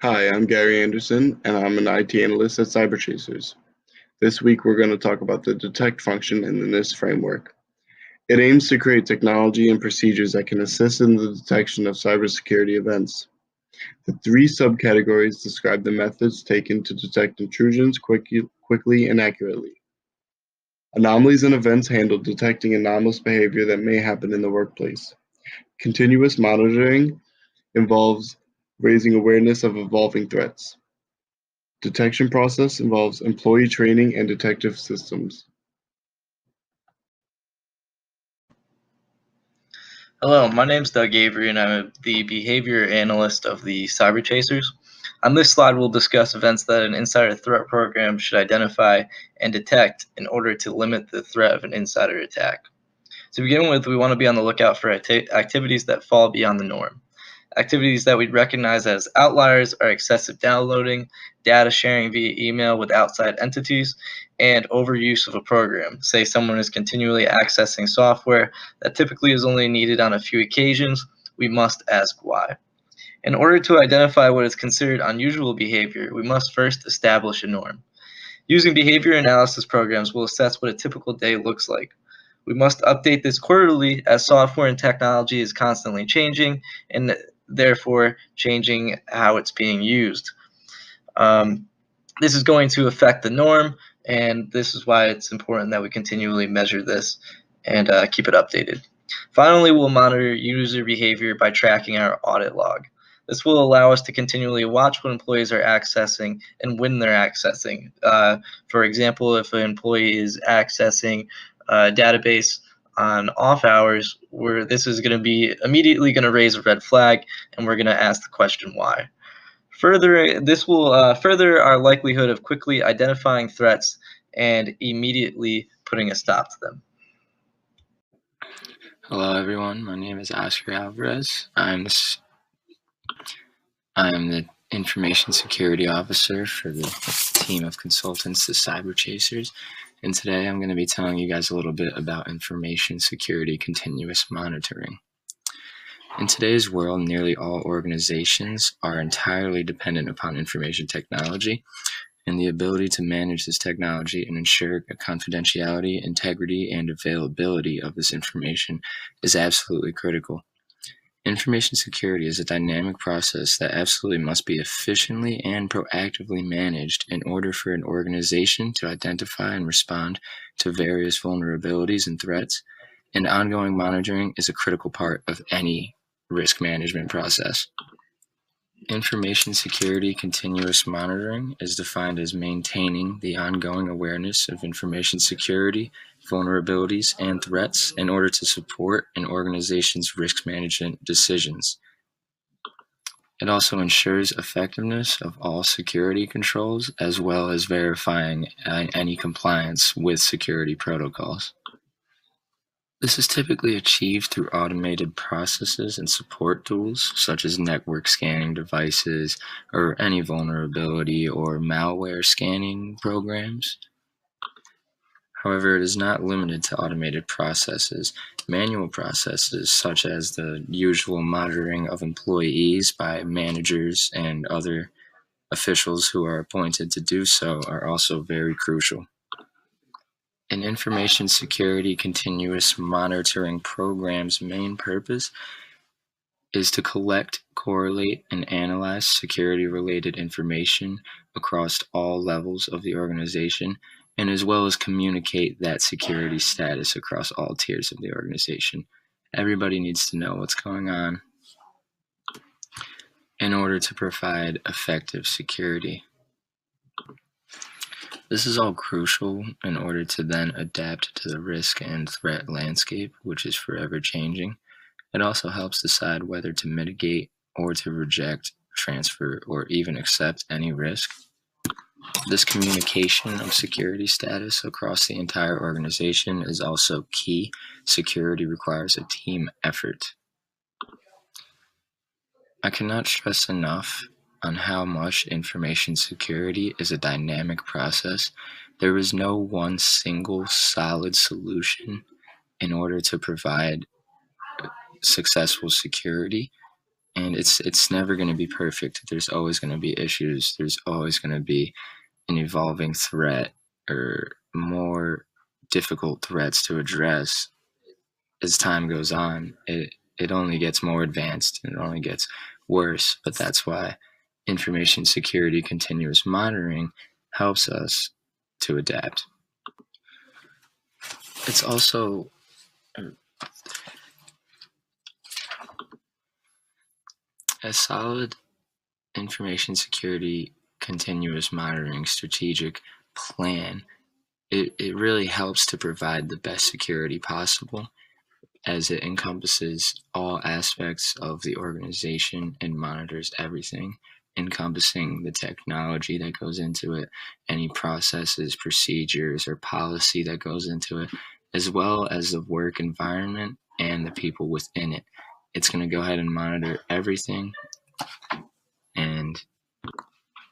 Hi, I'm Gary Anderson, and I'm an IT analyst at Cyberchasers. This week, we're going to talk about the detect function in the NIST framework. It aims to create technology and procedures that can assist in the detection of cybersecurity events. The three subcategories describe the methods taken to detect intrusions quickly and accurately. Anomalies and events handle detecting anomalous behavior that may happen in the workplace. Continuous monitoring involves raising awareness of evolving threats. Detection process involves employee training and detective systems. Hello, my name is Doug Avery, and I'm the behavior analyst of the Cyberchasers. On this slide, we'll discuss events that an insider threat program should identify and detect in order to limit the threat of an insider attack. To begin with, we want to be on the lookout for activities that fall beyond the norm. Activities that we'd recognize as outliers are excessive downloading, data sharing via email with outside entities, and overuse of a program. Say someone is continually accessing software that typically is only needed on a few occasions, we must ask why. In order to identify what is considered unusual behavior, we must first establish a norm. Using behavior analysis programs will assess what a typical day looks like. We must update this quarterly as software and technology is constantly changing and therefore changing how it's being used. This is going to affect the norm, and this is why it's important that we continually measure this and keep it updated. Finally, we'll monitor user behavior by tracking our audit log. This will allow us to continually watch what employees are accessing and when they're accessing. For example, if an employee is accessing a database on off hours, where this is going to be immediately going to raise a red flag, and we're going to ask the question why. Further, this will further our likelihood of quickly identifying threats and immediately putting a stop to them. Hello everyone, my name is Oscar Alvarez. I'm the Information Security Officer for the team of consultants, the Cyberchasers, and today I'm going to be telling you guys a little bit about information security continuous monitoring. In today's world, nearly all organizations are entirely dependent upon information technology, and the ability to manage this technology and ensure confidentiality, integrity, and availability of this information is absolutely critical. Information security is a dynamic process that absolutely must be efficiently and proactively managed in order for an organization to identify and respond to various vulnerabilities and threats, and ongoing monitoring is a critical part of any risk management process. Information security continuous monitoring is defined as maintaining the ongoing awareness of information security, vulnerabilities, and threats in order to support an organization's risk management decisions. It also ensures effectiveness of all security controls as well as verifying any compliance with security protocols. This is typically achieved through automated processes and support tools, such as network scanning devices or any vulnerability or malware scanning programs. However, it is not limited to automated processes. Manual processes, such as the usual monitoring of employees by managers and other officials who are appointed to do so, are also very crucial. An information security continuous monitoring program's main purpose is to collect, correlate, and analyze security-related information across all levels of the organization, and as well as communicate that security status across all tiers of the organization. Everybody needs to know what's going on in order to provide effective security. This is all crucial in order to then adapt to the risk and threat landscape, which is forever changing. It also helps decide whether to mitigate or to reject, transfer, or even accept any risk. This communication of security status across the entire organization is also key. Security requires a team effort. I cannot stress enough on how much information security is a dynamic process. There is no one single solid solution in order to provide successful security. And it's never going to be perfect. There's always going to be issues. There's always going to be an evolving threat or more difficult threats to address as time goes on. It only gets more advanced and it only gets worse. But that's why information security continuous monitoring helps us to adapt. It's also a solid information security continuous monitoring strategic plan. It really helps to provide the best security possible, as it encompasses all aspects of the organization and monitors everything, encompassing the technology that goes into it, any processes, procedures, or policy that goes into it, as well as the work environment and the people within it. It's going to go ahead and monitor everything, and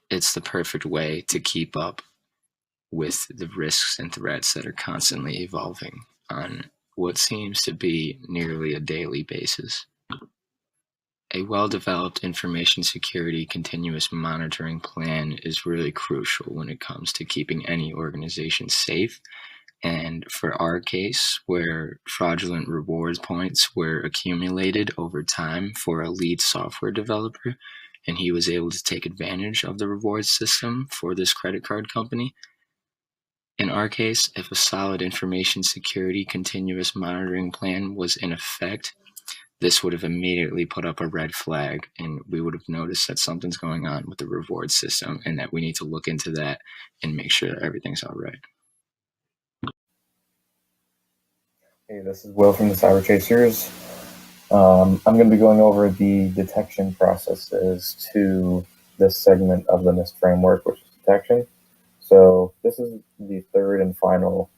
it's the perfect way to keep up with the risks and threats that are constantly evolving on what seems to be nearly a daily basis. A well-developed information security continuous monitoring plan is really crucial when it comes to keeping any organization safe. And for our case, where fraudulent rewards points were accumulated over time for a lead software developer, and he was able to take advantage of the reward system for this credit card company. In our case, if a solid information security continuous monitoring plan was in effect, this would have immediately put up a red flag, and we would have noticed that something's going on with the reward system and that we need to look into that and make sure that everything's all right. Hey, this is Will from the Cyberchasers. I'm going to be going over the detection processes to this segment of the NIST framework, which is detection. So this is the third and final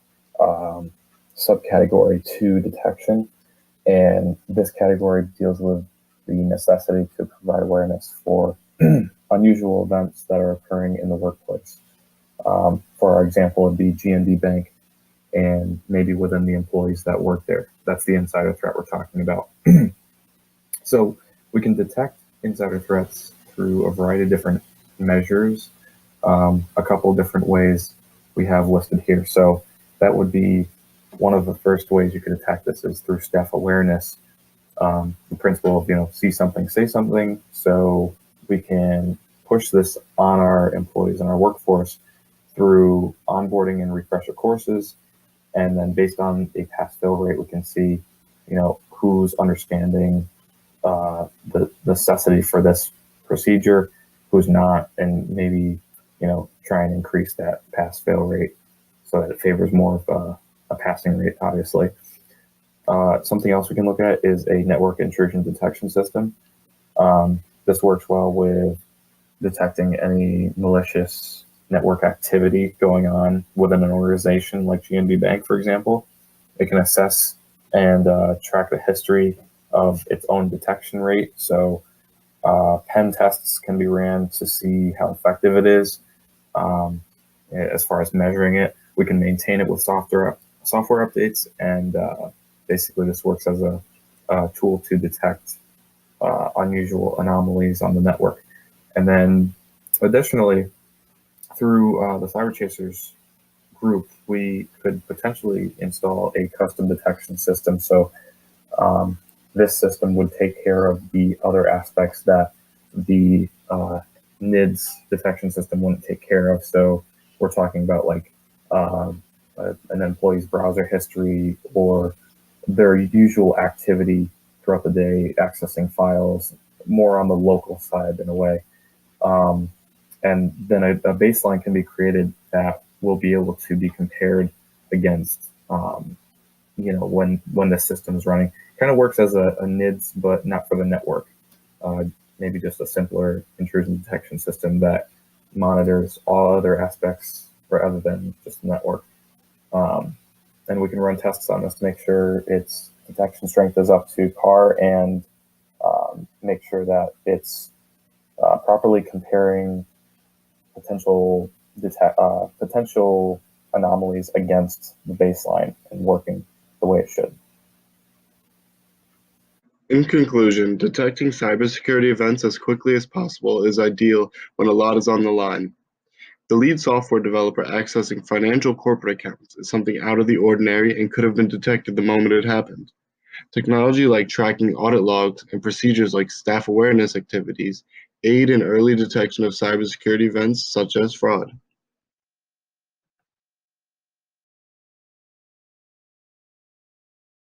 subcategory to detection. And this category deals with the necessity to provide awareness for unusual events that are occurring in the workplace. For our example, would be GND Bank and maybe within the employees that work there. That's the insider threat we're talking about. So we can detect insider threats through a variety of different measures. A couple different ways we have listed here. So that would be one of the first ways you could attack this is through staff awareness. The principle of, see something, say something. So we can push this on our employees and our workforce through onboarding and refresher courses. And then based on a pass-fail rate, we can see, who's understanding the necessity for this procedure, who's not, and maybe, try and increase that pass-fail rate so that it favors more of a passing rate, obviously. Something else we can look at is a network intrusion detection system. This works well with detecting any malicious network activity going on within an organization like GNB Bank, for example. It can assess and track the history of its own detection rate. So pen tests can be ran to see how effective it is. As far as measuring it, we can maintain it with software updates, and basically this works as a tool to detect unusual anomalies on the network. And then additionally, through the Cyberchasers group, we could potentially install a custom detection system. So this system would take care of the other aspects that the NIDS detection system wouldn't take care of. So we're talking about like an employee's browser history or their usual activity throughout the day, accessing files, more on the local side in a way. And then a baseline can be created that will be able to be compared against, when the system is running. Kind of works as a NIDS, but not for the network. Maybe just a simpler intrusion detection system that monitors all other aspects rather than just the network. And we can run tests on this to make sure its detection strength is up to par and make sure that it's properly comparing potential anomalies against the baseline and working the way it should. In conclusion, detecting cybersecurity events as quickly as possible is ideal when a lot is on the line. The lead software developer accessing financial corporate accounts is something out of the ordinary and could have been detected the moment it happened. Technology like tracking audit logs and procedures like staff awareness activities aid in early detection of cybersecurity events such as fraud.